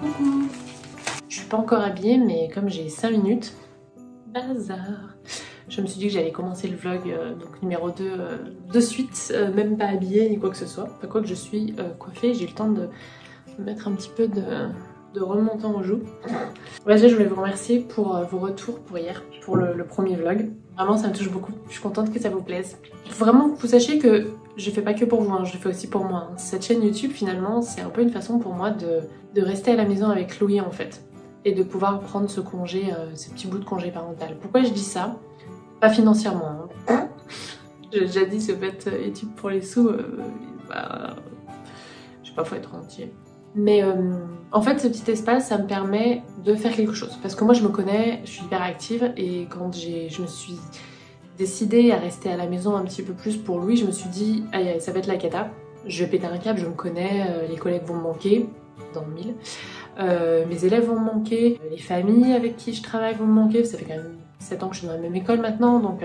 Coucou. Je suis pas encore habillée mais comme j'ai 5 minutes, bazar. Je me suis dit que j'allais commencer le vlog donc numéro 2 de suite, même pas habillée ni quoi que ce soit. Enfin, quoi que je suis coiffée, j'ai eu le temps de mettre un petit peu de remontant aux joues. Déjà je voulais vous remercier pour vos retours pour hier, pour le premier vlog. Vraiment ça me touche beaucoup, je suis contente que ça vous plaise. Il faut vraiment que vous sachiez que je fais pas que pour vous, hein, je le fais aussi pour moi. Cette chaîne YouTube finalement c'est un peu une façon pour moi de rester à la maison avec Louis en fait. Et de pouvoir prendre ce congé, ce petit bout de congé parental. Pourquoi je dis ça? Pas financièrement. Hein. J'ai déjà dit ce fait YouTube pour les sous, bah, je sais pas, faut être entier. Mais en fait ce petit espace ça me permet de faire quelque chose. Parce que moi je me connais, je suis hyper active et quand je me suis décidée à rester à la maison un petit peu plus pour lui, je me suis dit aïe ça va être la cata. Je vais péter un câble, je me connais, les collègues vont me manquer, dans le mille. Mes élèves vont me manquer, les familles avec qui je travaille vont me manquer, ça fait quand même 7 ans que je suis dans la même école maintenant donc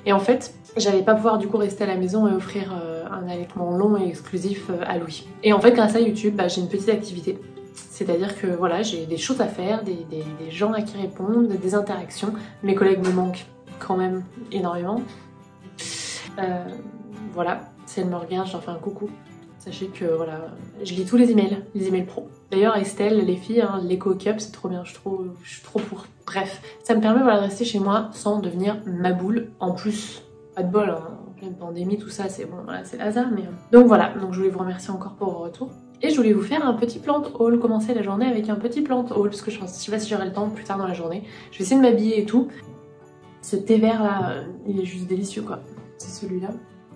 et en fait j'allais pas pouvoir du coup rester à la maison et offrir un allaitement long et exclusif à Louis. Et en fait grâce à YouTube j'ai une petite activité, c'est-à-dire que voilà j'ai des choses à faire, des gens à qui répondre, des interactions, mes collègues me manquent quand même énormément. Voilà, si elles me regardent je leur fais un coucou. Sachez que voilà, je lis tous les emails pro. D'ailleurs Estelle, les filles, hein, l'éco cup c'est trop bien, je suis trop pour. Bref, ça me permet voilà, de rester chez moi sans devenir ma boule. En plus, pas de bol, hein, en pleine pandémie, tout ça, c'est bon, voilà, c'est le hasard. Mais donc voilà, donc je voulais vous remercier encore pour vos retours. Et je voulais vous faire un petit plant haul, commencer la journée avec un petit plant haul, parce que je sais pas si j'aurai le temps plus tard dans la journée. Je vais essayer de m'habiller et tout. Ce thé vert là, il est juste délicieux quoi. C'est celui-là.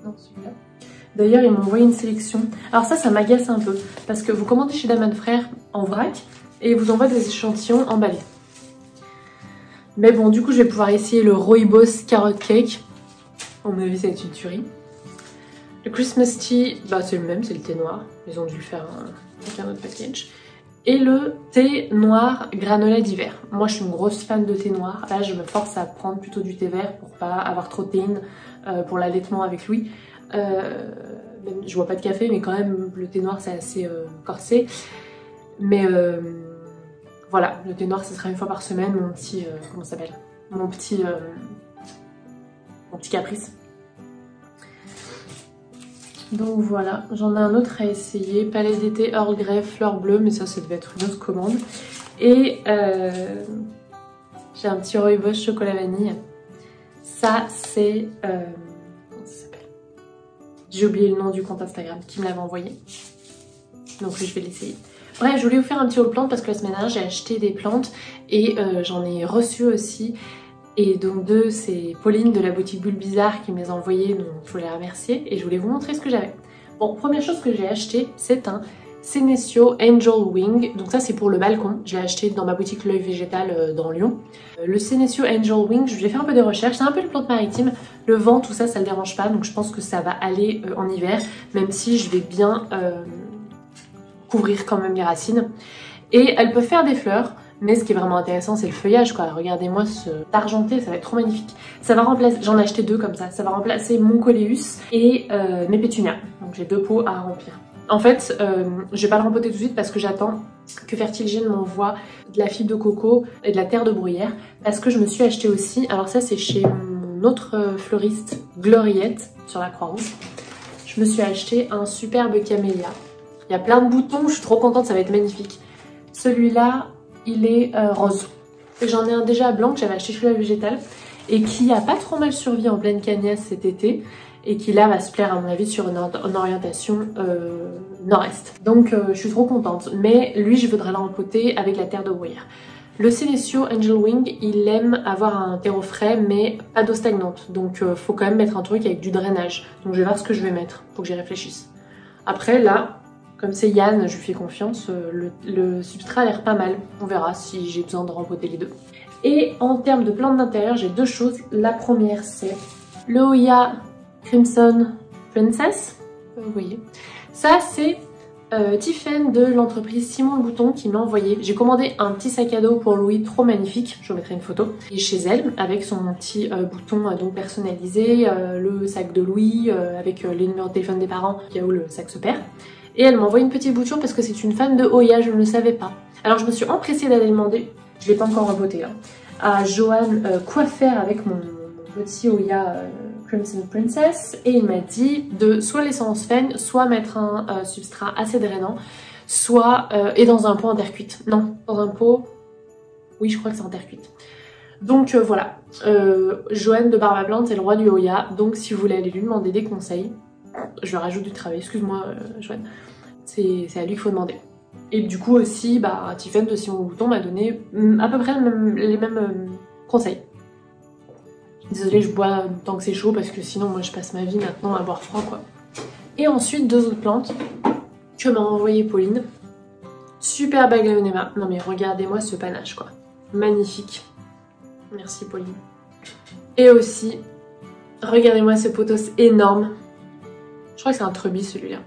Non, celui-là. D'ailleurs, ils m'ont envoyé une sélection. Alors ça m'agace un peu. Parce que vous commandez chez Daman Frères en vrac et ils vous envoient des échantillons emballés. Mais bon, du coup, je vais pouvoir essayer le Rooibos Carrot Cake. À mon avis, ça va être une tuerie. Le Christmas Tea, bah c'est le même, c'est le thé noir. Ils ont dû le faire avec un autre package. Et le thé noir granola d'hiver. Moi, je suis une grosse fan de thé noir. Là, je me force à prendre plutôt du thé vert pour pas avoir trop de théine pour l'allaitement avec Louis. Je bois pas de café mais quand même le thé noir c'est assez corsé mais voilà, le thé noir ce sera une fois par semaine mon petit comment ça s'appelle, mon petit caprice. Donc voilà, j'en ai un autre à essayer, palais d'été Earl Grey fleur bleue, mais ça devait être une autre commande. Et j'ai un petit rooibos chocolat vanille. Ça c'est j'ai oublié le nom du compte Instagram qui me l'avait envoyé. Donc je vais l'essayer. Bref, je voulais vous faire un petit haul plantes parce que la semaine dernière j'ai acheté des plantes et j'en ai reçu aussi. Et donc c'est Pauline de la boutique Bulle Bizarre qui me les a envoyées, donc je voulais la remercier et je voulais vous montrer ce que j'avais. Bon, première chose que j'ai acheté, c'est un Senecio Angel Wing. Donc ça c'est pour le balcon, je l'ai acheté dans ma boutique L'Oeil Végétal dans Lyon. Le Senecio Angel Wing, je vais faire un peu des recherches, c'est un peu une plante maritime. Le vent, tout ça, ça le dérange pas, donc je pense que ça va aller en hiver, même si je vais bien couvrir quand même les racines. Et elle peut faire des fleurs, mais ce qui est vraiment intéressant, c'est le feuillage, quoi. Regardez-moi ce argenté, ça va être trop magnifique. Ça va remplacer, j'en ai acheté 2 comme ça va remplacer mon coléus et mes pétunias. Donc j'ai 2 pots à remplir. En fait, je vais pas le rempoter tout de suite parce que j'attends que Fertiligène m'envoie de la fibre de coco et de la terre de bruyère, parce que je me suis acheté aussi, alors ça c'est chez mon autre fleuriste Gloriette sur la Croix-Rouge. Je me suis acheté un superbe camélia. Il y a plein de boutons, je suis trop contente, ça va être magnifique. Celui-là, il est rose. J'en ai un déjà blanc que j'avais acheté chez L'Oeil Végétal et qui a pas trop mal survécu en pleine cagnasse cet été et qui là va se plaire à mon avis sur une orientation nord-est. Donc je suis trop contente, mais lui je voudrais le rempoter avec la terre de bruyère. Le Senecio Angel Wing, il aime avoir un terreau frais mais pas d'eau stagnante, donc faut quand même mettre un truc avec du drainage. Donc je vais voir ce que je vais mettre, faut que j'y réfléchisse. Après là, comme c'est Yann, je lui fais confiance, le substrat a l'air pas mal. On verra si j'ai besoin de rempoter les deux. Et en termes de plantes d'intérieur, j'ai 2 choses. La première c'est le Hoya Crimson Princess, vous voyez. Ça c'est Tiffen de l'entreprise Simon le Bouton qui m'a envoyé. J'ai commandé un petit sac à dos pour Louis, trop magnifique, je vous mettrai une photo. Et chez elle, avec son petit bouton donc personnalisé, le sac de Louis, avec les numéros de téléphone des parents, au cas où le sac se perd. Et elle m'a envoyé une petite bouture parce que c'est une fan de Oya, je ne le savais pas. Alors je me suis empressée d'aller demander, je ne l'ai pas encore emboîté là, à Johan quoi faire avec mon petit Oya Crimson Princess. Et il m'a dit de soit laisser en sphène, soit mettre un substrat assez drainant, soit et dans un pot en terre cuite. Non, dans un pot, oui je crois que c'est en terre cuite. Donc voilà, Johan de Barbe à Plante est le roi du Oya, donc si vous voulez aller lui demander des conseils, je lui rajoute du travail, excuse-moi Johan, c'est à lui qu'il faut demander. Et du coup aussi, bah, Tiffen de Simon Bouton m'a donné à peu près les mêmes conseils. Désolée, je bois tant que c'est chaud parce que sinon moi je passe ma vie maintenant à boire froid quoi. Et ensuite 2 autres plantes que m'a envoyé Pauline. Super Aglaonema, non mais regardez-moi ce panache quoi, magnifique. Merci Pauline. Et aussi, regardez-moi ce pothos énorme. Je crois que c'est un Trubis celui-là.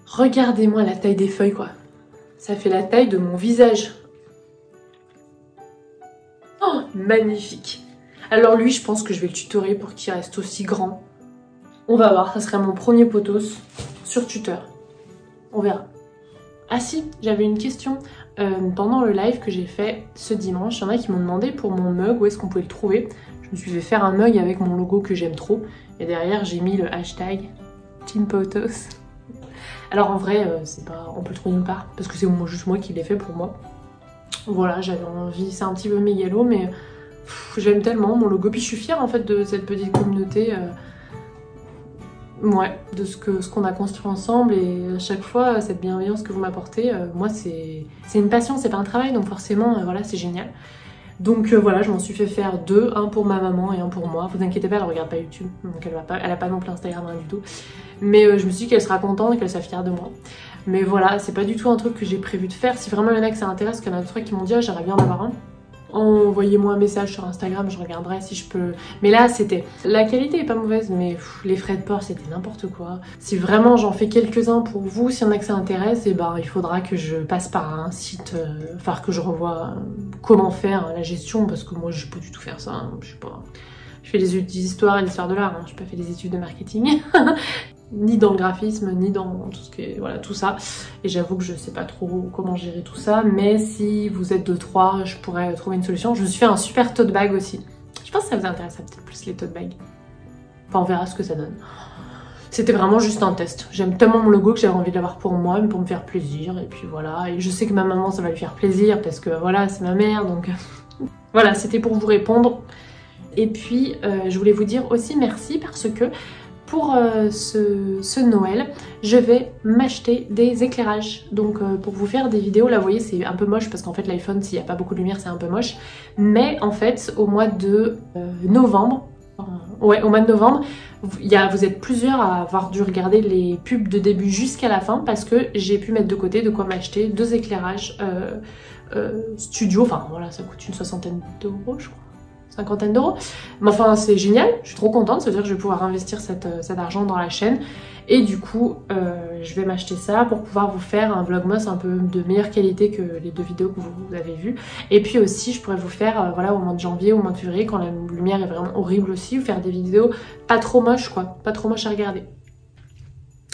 Regardez-moi la taille des feuilles quoi. Ça fait la taille de mon visage. Oh, magnifique. Alors lui, je pense que je vais le tutorer pour qu'il reste aussi grand. On va voir, ça serait mon premier pothos sur tuteur. On verra. Ah si, j'avais une question pendant le live que j'ai fait ce dimanche. Il y en a qui m'ont demandé pour mon mug où est-ce qu'on pouvait le trouver. Je me suis fait faire un mug avec mon logo que j'aime trop. Et derrière, j'ai mis le hashtag Team Pothos. Alors en vrai, c'est pas, on peut le trouver nulle part parce que c'est juste moi qui l'ai fait pour moi. Voilà, j'avais envie, c'est un petit peu mégalo, mais j'aime tellement mon logo. Puis je suis fière en fait de cette petite communauté. Ouais, de ce qu'on a construit ensemble et à chaque fois cette bienveillance que vous m'apportez, moi c'est une passion, c'est pas un travail donc forcément voilà c'est génial. Donc voilà, je m'en suis fait faire 2, un pour ma maman et un pour moi. Vous inquiétez pas, elle regarde pas YouTube, donc elle a pas non plus Instagram rien du tout. Mais je me suis dit qu'elle sera contente et qu'elle soit fière de moi. Mais voilà, c'est pas du tout un truc que j'ai prévu de faire. Si vraiment il y en a que ça intéresse, qu'il y en a d'autres qui m'ont dit j'aimerais bien en avoir un. Envoyez-moi un message sur Instagram, je regarderai si je peux. Mais là, c'était. La qualité est pas mauvaise, mais les frais de port, c'était n'importe quoi. Si vraiment j'en fais quelques-uns pour vous, s'il y en a que ça intéresse, et ben il faudra que je passe par un site, enfin que je revoie comment faire la gestion, parce que moi je peux du tout faire ça. Hein, je sais pas. Je fais des études d'histoire et d'histoire de l'art, hein, je n'ai pas fait des études de marketing. Ni dans le graphisme, ni dans tout ce qui est, voilà, tout ça. Et j'avoue que je sais pas trop comment gérer tout ça, mais si vous êtes 2-3, je pourrais trouver une solution. Je me suis fait un super tote bag aussi. Je pense que ça vous intéresserait peut-être plus les tote bags. Enfin, on verra ce que ça donne. C'était vraiment juste un test. J'aime tellement mon logo que j'avais envie de l'avoir pour moi, mais pour me faire plaisir. Et puis voilà. Et je sais que ma maman, ça va lui faire plaisir parce que voilà, c'est ma mère, donc voilà, c'était pour vous répondre. Et puis, je voulais vous dire aussi merci parce que pour ce Noël, je vais m'acheter des éclairages. Donc pour vous faire des vidéos, là vous voyez c'est un peu moche parce qu'en fait l'iPhone s'il n'y a pas beaucoup de lumière c'est un peu moche. Mais en fait au mois de novembre, ouais au mois de novembre, vous êtes plusieurs à avoir dû regarder les pubs de début jusqu'à la fin parce que j'ai pu mettre de côté de quoi m'acheter 2 éclairages studio. Enfin voilà ça coûte une 60aine d'euros je crois. 50aine d'euros. Mais enfin, c'est génial. Je suis trop contente. Ça veut dire que je vais pouvoir investir cet argent dans la chaîne. Et du coup, je vais m'acheter ça pour pouvoir vous faire un vlogmas un peu de meilleure qualité que les 2 vidéos que vous avez vues. Et puis aussi, je pourrais vous faire, voilà, au mois de janvier, au mois de février, quand la lumière est vraiment horrible aussi, vous faire des vidéos pas trop moches, quoi. Pas trop moches à regarder.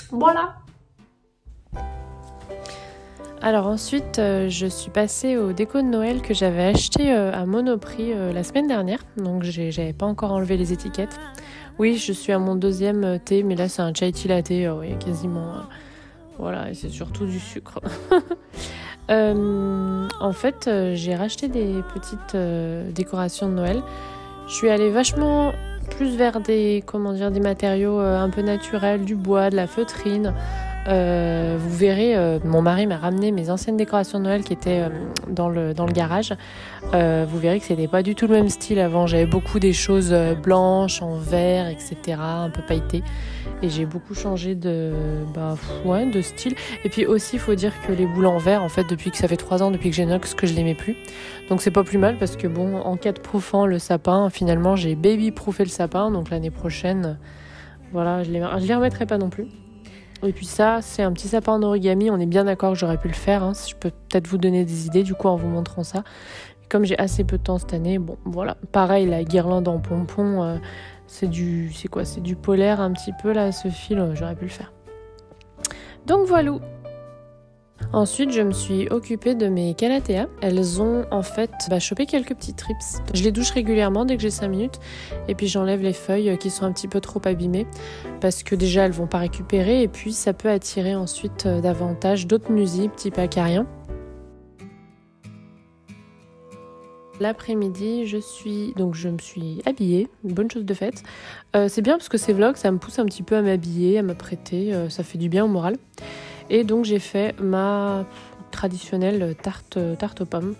Voilà. Alors ensuite, je suis passée au déco de Noël que j'avais acheté à Monoprix la semaine dernière. Donc j'avais pas encore enlevé les étiquettes. Oui, je suis à mon 2e thé, mais là c'est un chai tea latte, oui, quasiment. Voilà, et c'est surtout du sucre. En fait, j'ai racheté des petites décorations de Noël. Je suis allée vachement plus vers des matériaux un peu naturels, du bois, de la feutrine. Vous verrez, mon mari m'a ramené mes anciennes décorations de Noël qui étaient dans le garage. Vous verrez que c'était pas du tout le même style avant. J'avais beaucoup des choses blanches, en verre, etc. un peu pailletées. Et j'ai beaucoup changé de style. Et puis aussi, il faut dire que les boules en verre, en fait, depuis que ça fait 3 ans, depuis que j'ai Nox, que je les mets plus. Donc c'est pas plus mal parce que bon, en cas de proofant le sapin, finalement, j'ai baby-proofé le sapin. Donc l'année prochaine, voilà, je les remettrai pas non plus. Et puis ça, c'est un petit sapin en origami. On est bien d'accord que j'aurais pu le faire. Hein. Je peux peut-être vous donner des idées, du coup, en vous montrant ça. Comme j'ai assez peu de temps cette année, bon, voilà. Pareil, la guirlande en pompon, c'est du polaire un petit peu, là, ce fil, j'aurais pu le faire. Donc voilà. Ensuite, je me suis occupée de mes calatheas. Elles ont en fait chopé quelques petits trips. Je les douche régulièrement dès que j'ai 5 minutes. Et puis j'enlève les feuilles qui sont un petit peu trop abîmées. Parce que déjà, elles vont pas récupérer. Et puis ça peut attirer ensuite davantage d'autres nuisibles type acariens. L'après-midi, je me suis habillée, une bonne chose de faite. C'est bien parce que ces vlogs, ça me pousse un petit peu à m'habiller, à m'apprêter. Ça fait du bien au moral. Et donc j'ai fait ma traditionnelle tarte aux pommes,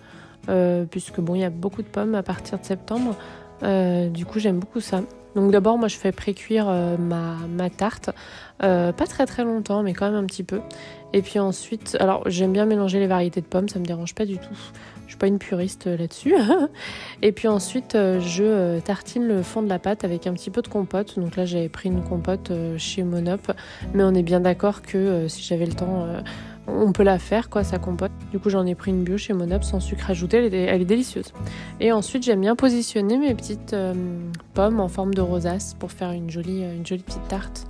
puisque bon, il y a beaucoup de pommes à partir de septembre, du coup j'aime beaucoup ça. Donc d'abord moi je fais pré-cuire ma tarte, pas très très longtemps mais quand même un petit peu. Et puis ensuite, alors j'aime bien mélanger les variétés de pommes, ça me dérange pas du tout. Je suis pas une puriste là-dessus. Et puis ensuite je tartine le fond de la pâte avec un petit peu de compote. Donc là j'avais pris une compote chez Monop, mais on est bien d'accord que si j'avais le temps, on peut la faire quoi, sa compote. Du coup j'en ai pris une bio chez Monop sans sucre ajouté, elle est délicieuse. Et ensuite j'aime bien positionner mes petites pommes en forme de rosace pour faire une jolie petite tarte.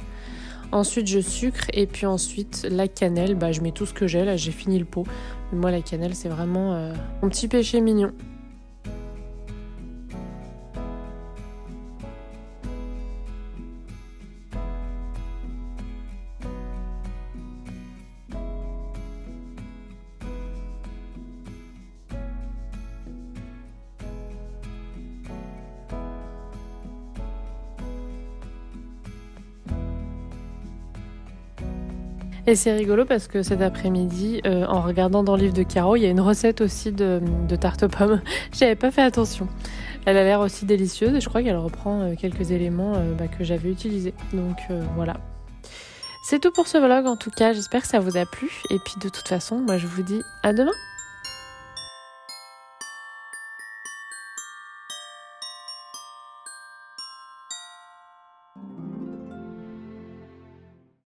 Ensuite je sucre et puis ensuite la cannelle, je mets tout ce que j'ai, là j'ai fini le pot. Mais moi la cannelle c'est vraiment mon petit péché mignon. Et c'est rigolo parce que cet après-midi, en regardant dans le livre de Caro, il y a une recette aussi de tarte aux pommes. J'avais pas fait attention. Elle a l'air aussi délicieuse et je crois qu'elle reprend quelques éléments que j'avais utilisés. Donc voilà. C'est tout pour ce vlog en tout cas, j'espère que ça vous a plu. Et puis de toute façon, moi je vous dis à demain.